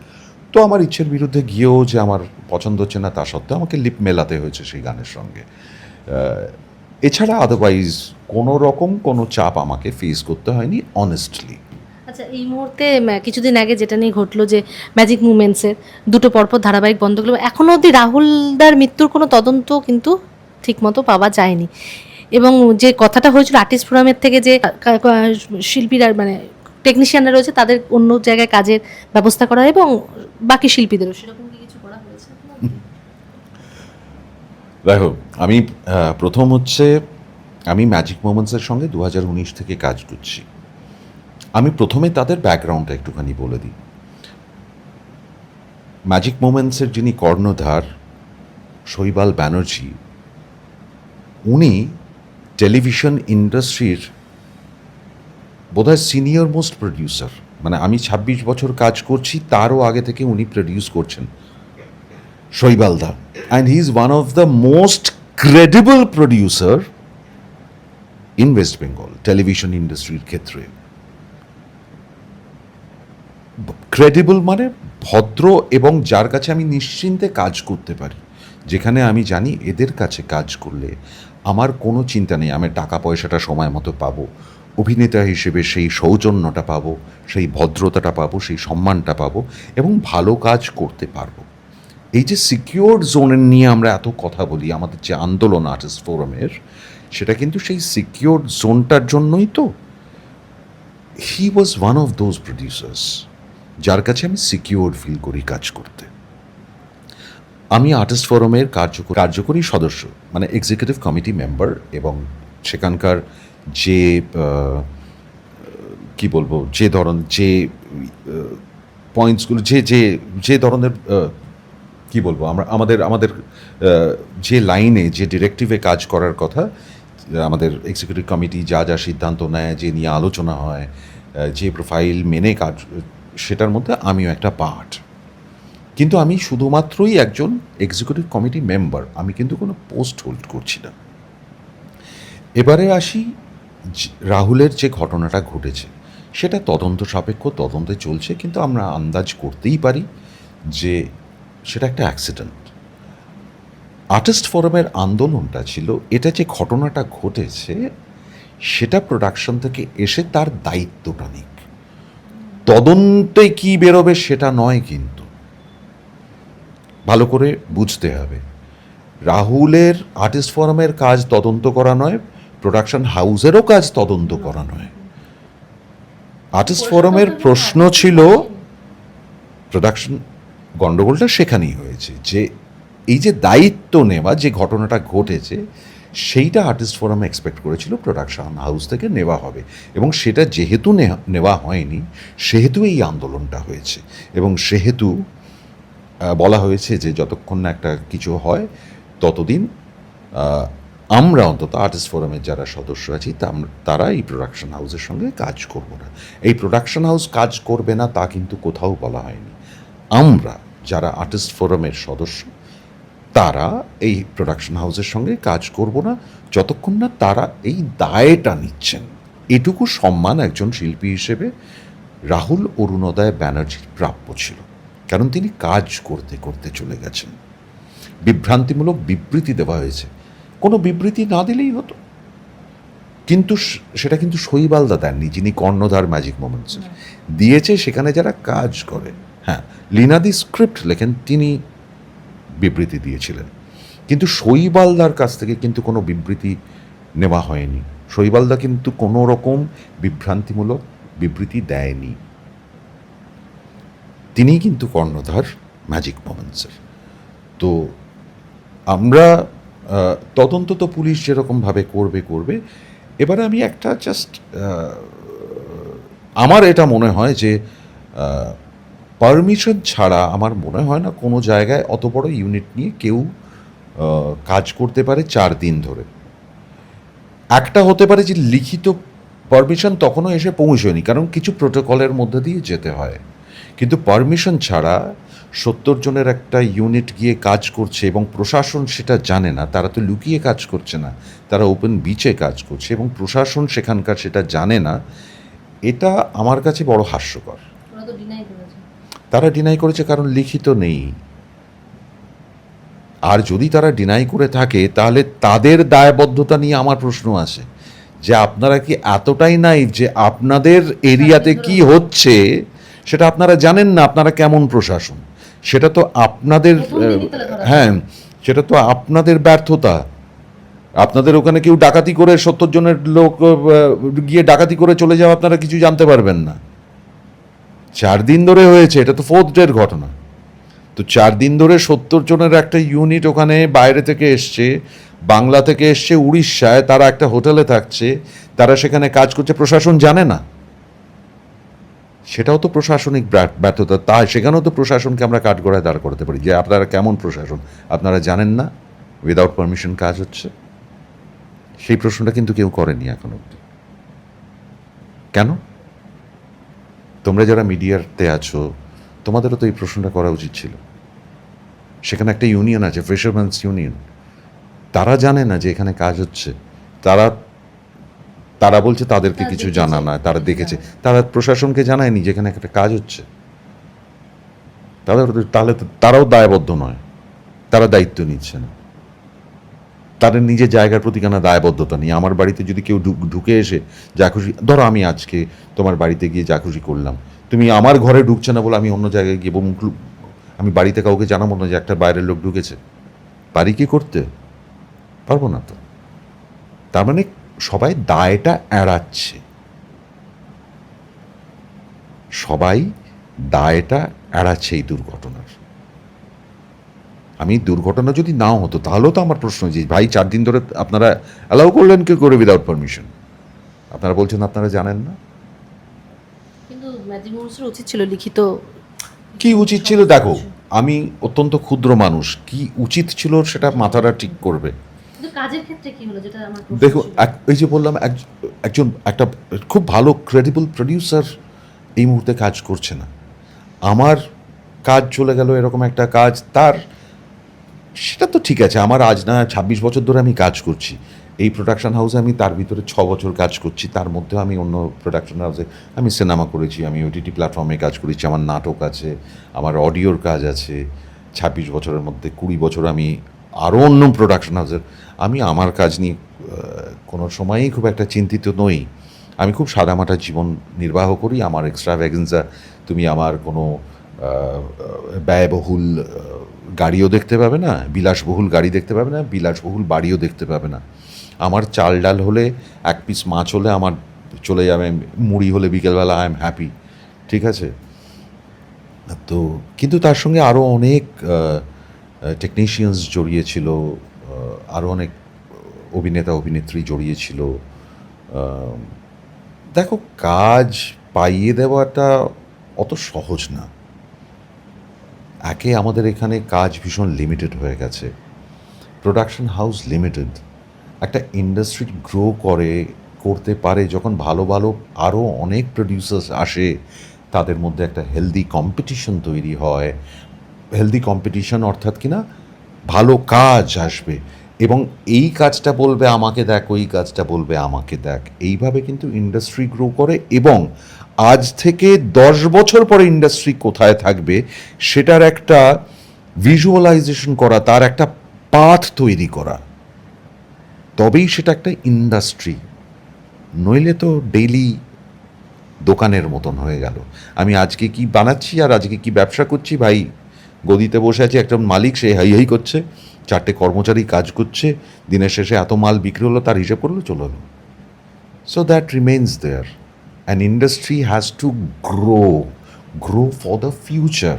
তো আমার ইচ্ছের বিরুদ্ধে গিয়েও যে আমার পছন্দ হচ্ছে না তা সত্ত্বেও আমাকে লিপ মেলাতে হয়েছে সেই গানের সঙ্গে। এছাড়া আদারওয়াইজ কোনো রকম কোনো চাপ আমাকে ফেস করতে হয়নি অনেস্টলি। আচ্ছা, এই মুহূর্তে কিছুদিন আগে যেটা নিয়ে ঘটলো যে ম্যাজিক মুভমেন্টসের দুটো পরপর ধারাবাহিক বন্ধ করলো, এখনও অবধি রাহুলদার মৃত্যুর কোনো তদন্ত কিন্তু ঠিকমতো পাওয়া যায়নি। এবং যে কথাটা হয়েছিল আর্টিস্ট ফোরামের থেকে যে শিল্পীরা মানে টেকনিশিয়ানরা রয়েছে তাদের অন্য জায়গায় কাজের ব্যবস্থা করা হয় এবং বাকি শিল্পীদেরও সেরকম কি কিছু করা হয়েছে? দেখো, আমি প্রথম হচ্ছে আমি ম্যাজিক মোমেন্টসের সঙ্গে 2019 থেকে কাজ করছি। আমি প্রথমে তাদের ব্যাকগ্রাউন্ডটা একটুখানি বলে দিই। ম্যাজিক মোমেন্টসের যিনি কর্ণধার শৈবাল ব্যানার্জি, উনি টেলিভিশন ইন্ডাস্ট্রির বোধহয় সিনিয়র মোস্ট প্রডিউসার। মানে আমি 26 বছর কাজ করছি, তারও আগে থেকে উনি প্রডিউস করছেন, শৈবালদা। And he is one of the most credible producer in West Bengal television ইন্ডাস্ট্রির ক্ষেত্রে। ক্রেডিবল মানে ভদ্র, এবং যার কাছে আমি নিশ্চিন্তে কাজ করতে পারি, যেখানে আমি জানি এদের কাছে কাজ করলে আমার কোনো চিন্তা নেই, আমি টাকা পয়সাটা সময় মতো পাবো, অভিনেতা হিসেবে সেই সৌজন্যটা পাবো, সেই ভদ্রতাটা পাবো, সেই সম্মানটা পাবো, এবং ভালো কাজ করতে পারবো। এই যে সিকিউর জোনের নিয়ে আমরা এত কথা বলি, আমাদের যে আন্দোলন আর্টিস্ট ফোরামের, সেটা কিন্তু সেই সিকিউর জোনটার জন্যই তো। He was one of those producers যার কাছে আমি সিকিউর ফিল করি কাজ করতে। আমি আর্টিস্ট ফোরামের কার্যকরী সদস্য, মানে এক্সিকিউটিভ কমিটি মেম্বার, এবং সেখানকার যে কি বলবো, যে পয়েন্টসগুলো, যে ধরনের কি বলবো, আমাদের যে লাইনে, যে ডিরেক্টিভে কাজ করার কথা, আমাদের এক্সিকিউটিভ কমিটি যা যা সিদ্ধান্ত নেয়, যে নিয়ে আলোচনা হয়, যে প্রোফাইল মেনে কাজ, সেটার মধ্যে আমিও একটা পার্ট। কিন্তু আমি শুধুমাত্রই একজন এক্সিকিউটিভ কমিটি মেম্বার, আমি কিন্তু কোনো পোস্ট হোল্ড করছি না। এবারে আসি, রাহুলের যে ঘটনাটা ঘটেছে সেটা তদন্ত সাপেক্ষ, তদন্তে চলছে, কিন্তু আমরা আন্দাজ করতেই পারি যে সেটা একটা অ্যাক্সিডেন্ট। আর্টিস্ট ফোরামের আন্দোলনটা ছিল, এটা যে ঘটনাটা ঘটেছে সেটা প্রোডাকশন থেকে এসে তার দায়িত্বটা নিক, তদন্তে কি বেরোবে সেটা নয়। কিন্তু ভালো করে বুঝতে হবে, রাহুলের আর্টিস্ট ফোরামের কাজ তদন্ত করা নয়, প্রোডাকশন হাউসেরও কাজ তদন্ত করা নয়। আর্টিস্ট ফোরামের প্রশ্ন ছিল, প্রোডাকশন গণ্ডগোলটা সেখানেই হয়েছে, যে এই যে দায়িত্ব নেওয়া, যে ঘটনাটা ঘটেছে, সেইটা আর্টিস্ট ফোরাম এক্সপেক্ট করেছিল প্রোডাকশন হাউস থেকে নেওয়া হবে, এবং সেটা যেহেতু নেওয়া হয়নি, সেহেতু এই আন্দোলনটা হয়েছে। এবং সেহেতু বলা হয়েছে যে যতক্ষণ না একটা কিছু হয় ততদিন আমরা অন্তত আর্টিস্ট ফোরামের যারা সদস্য আছি তারা এই প্রোডাকশন হাউসের সঙ্গে কাজ করব না। এই প্রোডাকশন হাউস কাজ করবে না তা কিন্তু কোথাও বলা হয়নি। আমরা যারা আর্টিস্ট ফোরামের সদস্য তারা এই প্রোডাকশন হাউসের সঙ্গে কাজ করব না যতক্ষণ না তারা এই দায়টা নিচ্ছেন। এটুকু সম্মান একজন শিল্পী হিসেবে রাহুল অরুণোদয় ব্যানার্জির প্রাপ্য ছিল, কারণ তিনি কাজ করতে করতে চলে গেছেন। বিভ্রান্তিমূলক বিবৃতি দেওয়া হয়েছে, কোনো বিবৃতি না দিলেই হতো, কিন্তু সেটা কিন্তু শৈবালদা দেননি, যিনি কর্ণধার ম্যাজিক মোমেন্টসের। দিয়েছে সেখানে যারা কাজ করে। হ্যাঁ, লীনাদি স্ক্রিপ্ট লেখেন, তিনি বিবৃতি দিয়েছিলেন, কিন্তু শৈবালদার কাছ থেকে কিন্তু কোনো বিবৃতি নেওয়া হয়নি। শৈবালদা কিন্তু কোনো রকম বিভ্রান্তিমূলক বিবৃতি দেয়নি। তিনিই কিন্তু কর্ণধার ম্যাজিক মোমেন্টসের। তো আমরা তদন্ত তো পুলিশ যেরকমভাবে করবে। এবারে আমি একটা জাস্ট আমার এটা মনে হয় যে পারমিশন ছাড়া আমার মনে হয় না কোনো জায়গায় অত বড় ইউনিট নিয়ে কেউ কাজ করতে পারে 4 দিন ধরে। একটা হতে পারে যে লিখিত পারমিশন তখনও এসে পৌঁছয়নি, কারণ কিছু প্রোটোকলের মধ্যে দিয়ে যেতে হয়, কিন্তু পারমিশন ছাড়া 70 জনের একটা ইউনিট গিয়ে কাজ করছে এবং প্রশাসন সেটা জানে না, তারা তো লুকিয়ে কাজ করছে না, তারা ওপেন বিচে কাজ করছে এবং প্রশাসন সেখানকার সেটা জানে না, এটা আমার কাছে বড় হাস্যকর। তারা ডিনাই করেছে কারণ লিখিত নেই। আর যদি তারা ডিনাই করে থাকে তাহলে তাদের দায়বদ্ধতা নিয়ে আমার প্রশ্ন আছে যে আপনারা কি এতটাই নাই যে আপনাদের এরিয়াতে কি হচ্ছে সেটা আপনারা জানেন না? আপনারা কেমন প্রশাসন, সেটা তো আপনাদের হ্যাঁ, সেটা তো আপনাদের ব্যর্থতা। আপনাদের ওখানে কেউ ডাকাতি করে 70 জনের লোক গিয়ে ডাকাতি করে চলে যাওয়া আপনারা কিছু জানতে পারবেন না। 4 দিন ধরে হয়েছে, এটা তো 4th ডের ঘটনা। তো 4 দিন ধরে 70 জনের একটা ইউনিট ওখানে বাইরে থেকে এসছে, বাংলা থেকে এসছে, উড়িষ্যায়, তারা একটা হোটেলে থাকছে, তারা সেখানে কাজ করছে, প্রশাসন জানে না। সেটাও তো প্রশাসনিক ব্যর্থতা। তাই সেখানেও তো প্রশাসনকে আমরা কাঠগড়ায় দাঁড় করাতে পারি যে আপনারা কেমন প্রশাসন, আপনারা জানেন না উইদাউট পারমিশন কাজ হচ্ছে। সেই প্রশ্নটা কিন্তু কেউ করেনি এখন অব্দি। কেন? তোমরা যারা মিডিয়াতে আছো তোমাদেরও তো এই প্রশ্নটা করা উচিত ছিল। সেখানে একটা ইউনিয়ন আছে, ফিশারম্যানস ইউনিয়ন, তারা জানে না যে এখানে কাজ হচ্ছে। তারা তারা বলছে তাদেরকে কিছু জানা না, তারা দেখেছে, তারা প্রশাসনকে জানায়নি যেখানে একটা কাজ হচ্ছে। তাহলে তো তারাও দায়বদ্ধ নয়, তারা দায়িত্ব নিচ্ছে না, তাদের নিজের জায়গার প্রতি কেন দায়বদ্ধতা নেই? আমার বাড়িতে যদি কেউ ঢুকে এসে যা খুশি, ধরো আমি আজকে তোমার বাড়িতে গিয়ে যা খুশি করলাম, তুমি আমার ঘরে ঢুকছে না বলে আমি অন্য জায়গায় গিয়ে আমি বাড়িতে কাউকে জানাবো না যে একটা বাইরের লোক ঢুকেছে? পারি কি করতে? পারবো না তো। তার মানে সবাই দায়টা এড়াচ্ছে, সবাই দায়টা এড়াচ্ছে এই দুর্ঘটনার। আমি দুর্ঘটনা যদি নাও হতো তাহলেও তো আমার প্রশ্ন যে ভাই 4 দিন ধরে আপনারা অ্যালাউ করলেন কি করে উইদাউট পারমিশন? আপনারা বলছেন আপনারা জানেন না। কিন্তু ম্যাজিমুসের উচিত ছিল লিখিত। কি উচিত ছিল? দেখো, আমি অত্যন্ত ক্ষুদ্র মানুষ, কি উচিত ছিল সেটা মাথাটা ঠিক করবে। কিন্তু কাজের ক্ষেত্রে কি হলো যেটা আমার দেখো, ওই যে বললাম একজন একটা খুব ভালো ক্রেডিবল প্রডিউসার এই মুহূর্তে কাজ করছে না। আমার কাজ চলে গেল, এরকম একটা কাজ তার, সেটা তো ঠিক আছে। আমার আজ না 26 বছর ধরে আমি কাজ করছি এই প্রোডাকশন হাউসে, আমি তার ভিতরে 6 বছর কাজ করছি, তার মধ্যে আমি অন্য প্রোডাকশন হাউসে আমি সিনেমা করেছি, আমি ওটিটি প্ল্যাটফর্মে কাজ করেছি, আমার নাটক আছে, আমার অডিওর কাজ আছে। 26 বছরের মধ্যে 20 বছর আমি আরও অন্য প্রোডাকশন হাউসের, আমি আমার কাজ নিয়ে কোনো সময়ই খুব একটা চিন্তিত নই। আমি খুব সাদামাটা জীবন নির্বাহ করি। আমার এক্সট্রা ভ্যাগেন্সা, তুমি আমার কোনো ব্যয়বহুল গাড়িও দেখতে পাবে না, বিলাসবহুল গাড়ি দেখতে পাবে না, বিলাসবহুল বাড়িও দেখতে পাবে না। আমার চাল ডাল হলে, 1 পিস মাছ হলে আমার চলে যাবে, মুড়ি হলে বিকেলবেলা আই এম হ্যাপি, ঠিক আছে? তো কিন্তু তার সঙ্গে আরও অনেক টেকনিশিয়ানস জড়িয়ে ছিল, আরও অনেক অভিনেতা অভিনেত্রী জড়িয়ে ছিল। দেখো, কাজ পাইয়ে দেওয়াটা অত সহজ না। একে আমাদের এখানে কাজ ভীষণ লিমিটেড হয়ে গেছে, প্রোডাকশন হাউস লিমিটেড। একটা ইন্ডাস্ট্রি গ্রো করতে পারে যখন ভালো ভালো আরও অনেক প্রডিউসার্স আসে, তাদের মধ্যে একটা হেলদি কম্পিটিশন তৈরি হয়। হেলদি কম্পিটিশন অর্থাৎ কিনা ভালো কাজ আসবে এবং এই কাজটা বলবে আমাকে দেখ, ওই কাজটা বলবে আমাকে দেখ, এইভাবে কিন্তু ইন্ডাস্ট্রি গ্রো করে। এবং আজ থেকে 10 বছর পরে ইন্ডাস্ট্রি কোথায় থাকবে সেটার একটা ভিজুয়ালাইজেশন করা, তার একটা পাথ তৈরি করা, তবেই সেটা একটা ইন্ডাস্ট্রি। নইলে তো ডেইলি দোকানের মতন হয়ে গেল। আমি আজকে কি বানাচ্ছি আর আজকে কি ব্যবসা করছি, ভাই গদিতে বসে আছে একটা মালিক, সে হাই হাই করছে, 4টে কর্মচারী কাজ করছে, দিনের শেষে এত মাল বিক্রি হলো তার হিসেব করলো, চলে হলো। So that remains there. An industry has to grow for the future.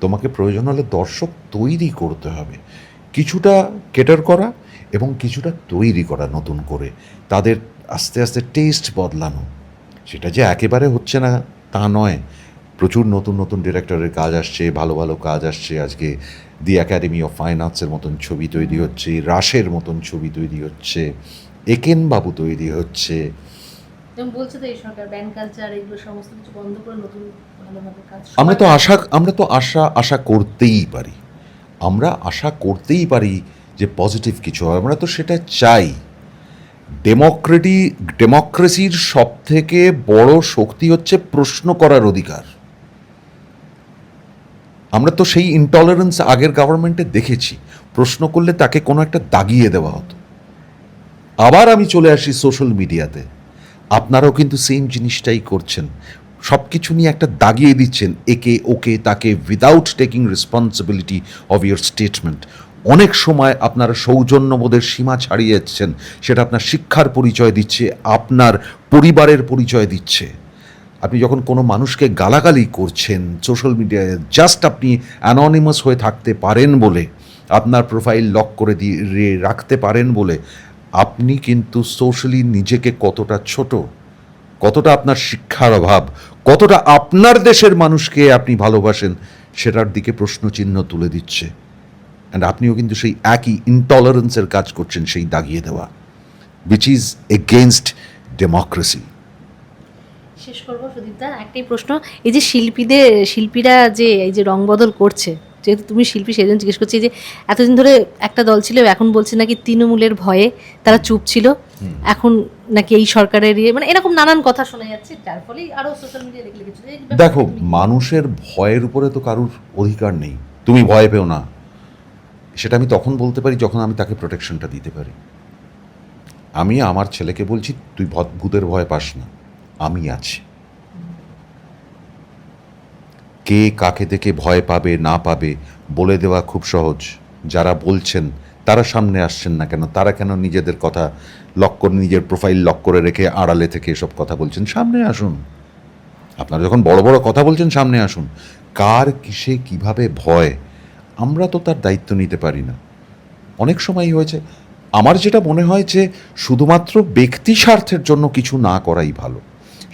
তোমাকে প্রয়োজন হলে দর্শক তৈরি করতে হবে, কিছুটা কেটার করা এবং কিছুটা তৈরি করা নতুন করে, তাদের আস্তে আস্তে টেস্ট বদলানো। সেটা যে একেবারে হচ্ছে না তা নয়, প্রচুর নতুন নতুন ডিরেক্টরের কাজ আসছে, ভালো ভালো কাজ আসছে। আজকে দি একাডেমি অফ ফাইন আর্টসের মতন ছবি তৈরি হচ্ছে, রাসের মতন ছবি তৈরি হচ্ছে, একেন বাবু তৈরি হচ্ছে, যেমন বলছে তো এই সরকার ব্যান্ড কালচার এগুলো সমস্ত কিছু বন্ধ করে নতুন ভালোভাবে কাজ আমরা তো আশা করতেই পারি, আমরা আশা করতেই পারি যে পজিটিভ কিছু হয়, আমরা তো সেটা চাই। ডেমোক্রেসির সব থেকে বড় শক্তি হচ্ছে প্রশ্ন করার অধিকার। আমরা তো সেই ইনটলারেন্স আগের গভর্নমেন্টে দেখেছি, প্রশ্ন করলে তাকে কোনো একটা দাগিয়ে দেওয়া হতো। আবার আমি চলে আসি সোশ্যাল মিডিয়াতে, আপনারাও কিন্তু সেম জিনিসটাই করছেন, সব কিছু নিয়ে একটা দাগিয়ে দিচ্ছেন একে ওকে তাকে, without taking responsibility of your statement. অনেক সময় আপনারা সৌজন্যবোধের সীমা ছাড়িয়ে যাচ্ছেন, সেটা আপনার শিক্ষার পরিচয় দিচ্ছে, আপনার পরিবারের পরিচয় দিচ্ছে। আপনি যখন কোনো মানুষকে গালাগালি করছেন সোশ্যাল মিডিয়ায়, জাস্ট আপনি অ্যাননিমাস হয়ে থাকতে পারেন বলে, আপনার প্রোফাইল লক করে দিয়ে রাখতে পারেন বলে, আপনি কিন্তু সোশ্যালি নিজেকে কতটা ছোট, কতটা আপনার শিক্ষার অভাব, কতটা আপনার দেশের মানুষকে আপনি ভালোবাসেন সেটার দিকে প্রশ্নচিহ্ন তুলে দিচ্ছে। অ্যান্ড আপনিও কিন্তু সেই একই ইনটলারেন্সের কাজ করছেন, সেই দাগিয়ে দেওয়া, উইচ ইজ এগেনস্ট ডেমোক্রেসি। শেষ করবো সুদীপদা, একটাই প্রশ্ন, এই যে শিল্পীরা যে এই যে রং বদল করছে, যেহেতু তুমি শিল্পী সেই জন্য জিজ্ঞেস করছি, যে এতদিন ধরে একটা দল ছিল, এখন বলছে নাকি তৃণমূলের ভয়ে তারা চুপ ছিল, এখন নাকি এই সরকারের মানে এরকম নানান কথা শোনা যাচ্ছে, যার ফলেই আরো সোশ্যাল মিডিয়া দেখলে কিছু। দেখো, মানুষের ভয়ের উপরে তো কারুর অধিকার নেই, তুমি ভয় পেও না, সেটা আমি তখন বলতে পারি যখন আমি তাকে প্রোটেকশনটা দিতে পারি। আমি আমার ছেলেকে বলছি তুই ভূতের ভয় পাস না, আমি আছি। কে কাকে দেখে ভয় পাবে না পাবে বলে দেওয়া খুব সহজ। যারা বলছেন তারা সামনে আসছেন না কেন? তারা কেন নিজেদের কথা লক করে, নিজের প্রোফাইল লক করে রেখে আড়ালে থেকে এসব কথা বলছেন? সামনে আসুন। আপনারা যখন বড় বড় কথা বলছেন সামনে আসুন। কার কিসে কিভাবে ভয়, আমরা তো তার দায়িত্ব নিতে পারি না। অনেক সময়ই হয়েছে, আমার যেটা মনে হয় যে শুধুমাত্র ব্যক্তি স্বার্থের জন্য কিছু না করাই ভালো।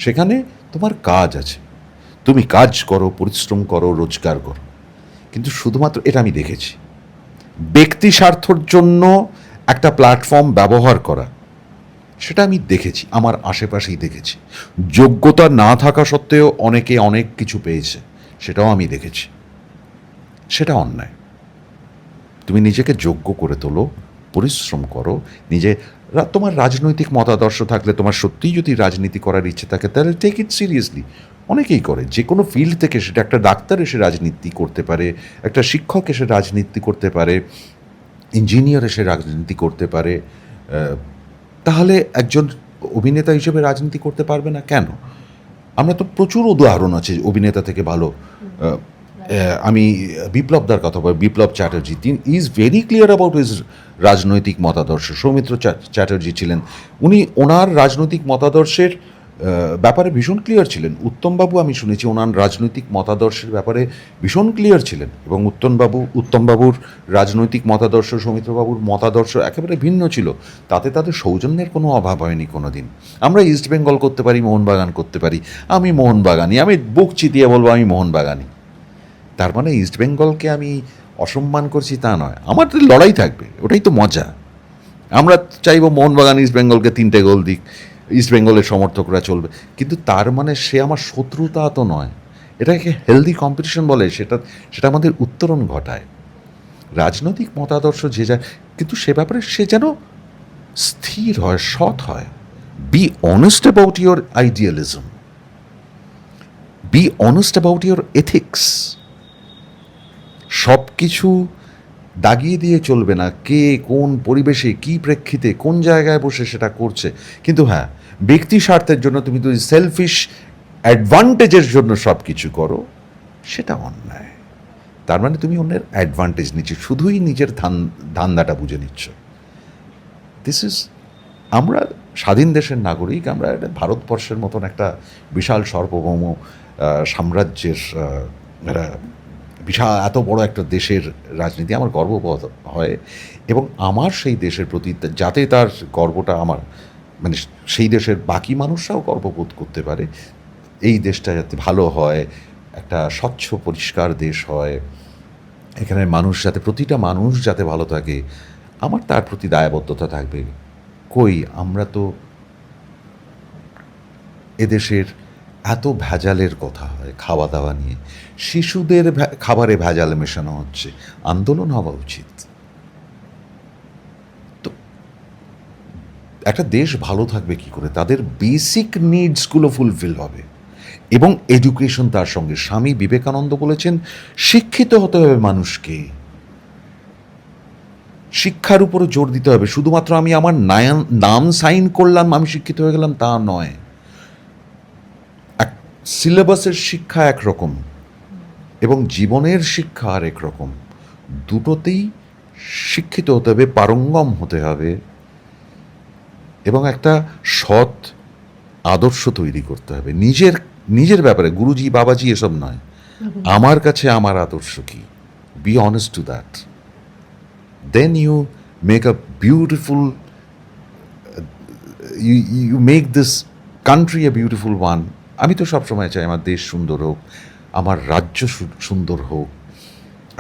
সেখানে তোমার কাজ আছে, তুমি কাজ করো, পরিশ্রম করো, রোজগার করো, কিন্তু শুধুমাত্র, এটা আমি দেখেছি, ব্যক্তি স্বার্থর জন্য একটা প্ল্যাটফর্ম ব্যবহার করা, সেটা আমি দেখেছি, আমার আশেপাশেই দেখেছি। যোগ্যতা না থাকা সত্ত্বেও অনেকে অনেক কিছু পেয়েছে, সেটাও আমি দেখেছি। সেটা অন্যায়। তুমি নিজেকে যোগ্য করে তোলো, পরিশ্রম করো, তোমার রাজনৈতিক মতাদর্শ থাকলে, তোমার সত্যিই যদি রাজনীতি করার ইচ্ছে থাকে, তাহলে টেক ইট সিরিয়াসলি। অনেকেই করে, যে কোনো ফিল্ড থেকে, সেটা একটা ডাক্তার এসে রাজনীতি করতে পারে, একটা শিক্ষক এসে রাজনীতি করতে পারে, ইঞ্জিনিয়ার এসে রাজনীতি করতে পারে। তাহলে একজন অভিনেতা হিসেবে রাজনীতি করতে পারবে না কেন? আমরা তো প্রচুর উদাহরণ আছে অভিনেতা থেকে ভালো। আমি বিপ্লবদার কথা বলি, বিপ্লব চ্যাটার্জি, তিনি is very clear about his রাজনৈতিক মতাদর্শ। সৌমিত্র চ্যাটার্জি ছিলেন, উনি ওনার রাজনৈতিক মতাদর্শের ব্যাপারে ভীষণ ক্লিয়ার ছিলেন। উত্তমবাবু, আমি শুনেছি ওনার রাজনৈতিক মতাদর্শের ব্যাপারে ভীষণ ক্লিয়ার ছিলেন, এবং উত্তমবাবুর রাজনৈতিক মতাদর্শ সৌমিত্রবাবুর মতাদর্শ একেবারে ভিন্ন ছিল। তাতে তাদের সৌজন্যের কোনো অভাব হয়নি কোনো দিন। আমরা ইস্ট বেঙ্গল করতে পারি, মোহনবাগান করতে পারি, আমি মোহনবাগানি, আমি বুক চিতিয়ে বলবো আমি মোহনবাগানি। তার মানে ইস্ট বেঙ্গলকে আমি অসম্মান করছি তা নয়, আমার লড়াই থাকবে, ওটাই তো মজা। আমরা চাইবো মোহনবাগান ইস্ট বেঙ্গলকে 3টে গোল দিক, ইস্ট বেঙ্গলের সমর্থকরা চলবে, কিন্তু তার মানে সে আমার শত্রু তা তো নয়। এটাকে হেলদি কম্পিটিশন বলে, সেটা আমাদের উত্তরণ ঘটায়। রাজনৈতিক মতাদর্শ যে যায়, কিন্তু সে ব্যাপারে সে যেন স্থির হয়, সৎ হয়। Be honest about your idealism, be honest about your ethics. সব কিছু দাগিয়ে দিয়ে চলবে না, কে কোন পরিবেশে কী প্রেক্ষিতে কোন জায়গায় বসে সেটা করছে। কিন্তু হ্যাঁ, ব্যক্তি স্বার্থের জন্য তুমি যদি সেলফিশ অ্যাডভান্টেজের জন্য সব কিছু করো, সেটা অন্যায়। তার মানে তুমি অন্যের অ্যাডভান্টেজ নিচ্ছ, শুধুই নিজের ধান্দাটা বুঝে নিচ্ছ। দিস ইজ, আমরা স্বাধীন দেশের নাগরিক, আমরা ভারতবর্ষের মতন একটা বিশাল সার্বভৌম সাম্রাজ্যের বিশাল এত বড় একটা দেশের রাজনীতি আমার গর্ববোধ হয়, এবং আমার সেই দেশের প্রতি, যাতে তার গর্বটা আমার, মানে সেই দেশের বাকি মানুষরাও গর্ববোধ করতে পারে, এই দেশটা যাতে ভালো হয়, একটা স্বচ্ছ পরিষ্কার দেশ হয়, এখানে মানুষ যাতে, প্রতিটা মানুষ যাতে ভালো থাকে, আমার তার প্রতি দায়বদ্ধতা থাকবে। কই, আমরা তো এদেশের এত ভেজালের কথা হয় খাওয়া দাওয়া নিয়ে, শিশুদের খাবারে ভেজাল মেশানো হচ্ছে, আন্দোলন হওয়া উচিত। তো একটা দেশ ভালো থাকবে কি করে? তাদের বেসিক নিডসগুলো ফুলফিল হবে এবং এডুকেশন তার সঙ্গে। স্বামী বিবেকানন্দ বলেছেন, শিক্ষিত হতে হবে মানুষকে, শিক্ষার উপরে জোর দিতে হবে। শুধুমাত্র আমি আমার নাম সাইন করলাম আমি শিক্ষিত হয়ে গেলাম তা নয়। এক সিলেবাসের শিক্ষা একরকম এবং জীবনের শিক্ষা আরেক রকম। দুটোতেই শিক্ষিত হতে হবে, পারঙ্গম হতে হবে এবং একটা সৎ আদর্শ তৈরি করতে হবে নিজের নিজের ব্যাপারে। গুরুজি বাবাজি এসব নয়, আমার কাছে আমার আদর্শ কি, be honest to that, then you make a beautiful, you make this country a beautiful one. আমি তো সবসময় চাই আমার দেশ সুন্দর হোক, আমার রাজ্য সুন্দর হোক,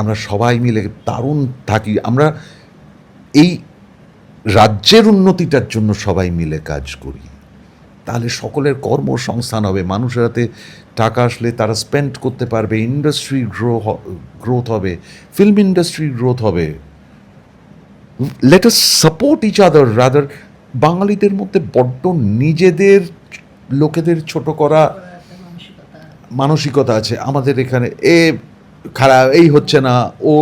আমরা সবাই মিলে দারুণ থাকি, আমরা এই রাজ্যের উন্নতিটার জন্য সবাই মিলে কাজ করি। তাহলে সকলের কর্মসংস্থান হবে, মানুষের হাতে টাকা আসলে তারা স্পেন্ড করতে পারবে, ইন্ডাস্ট্রি গ্রোথ হবে, ফিল্ম ইন্ডাস্ট্রি গ্রোথ হবে। Let us support each other rather. বাঙালিদের মধ্যে বড্ড নিজেদের লোকেদের ছোট করা মানসিকতা আছে আমাদের এখানে। এ খারাপ, এই হচ্ছে না, ও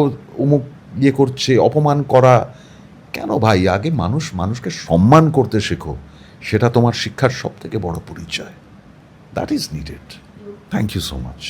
অমুক ইয়ে করছে, অপমান করা কেন ভাই? আগে মানুষকে সম্মান করতে শেখো, সেটা তোমার শিক্ষার সব থেকে বড় পরিচয়। That is needed. Thank you so much.